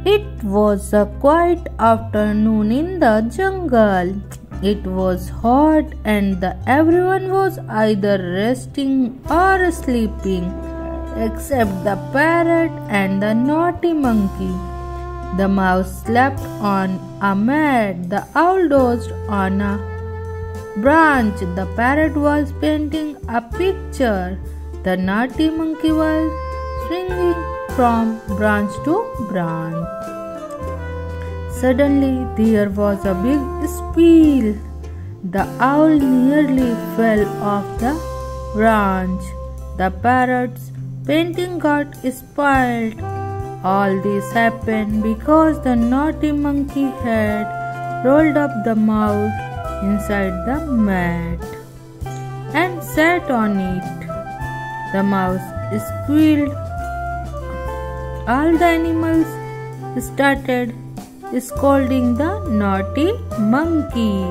It was a quiet afternoon in the jungle. It was hot and everyone was either resting or sleeping, except the parrot and the naughty monkey. The mouse slept on a mat, the owl dozed on a branch, the parrot was painting a picture, the naughty monkey was swinging from branch to branch. Suddenly there was a big spill. The owl nearly fell off the branch. The parrot's painting got spoiled. All this happened because the naughty monkey had rolled up the mouse inside the mat and sat on it. The mouse squealed. All the animals started scolding the naughty monkey.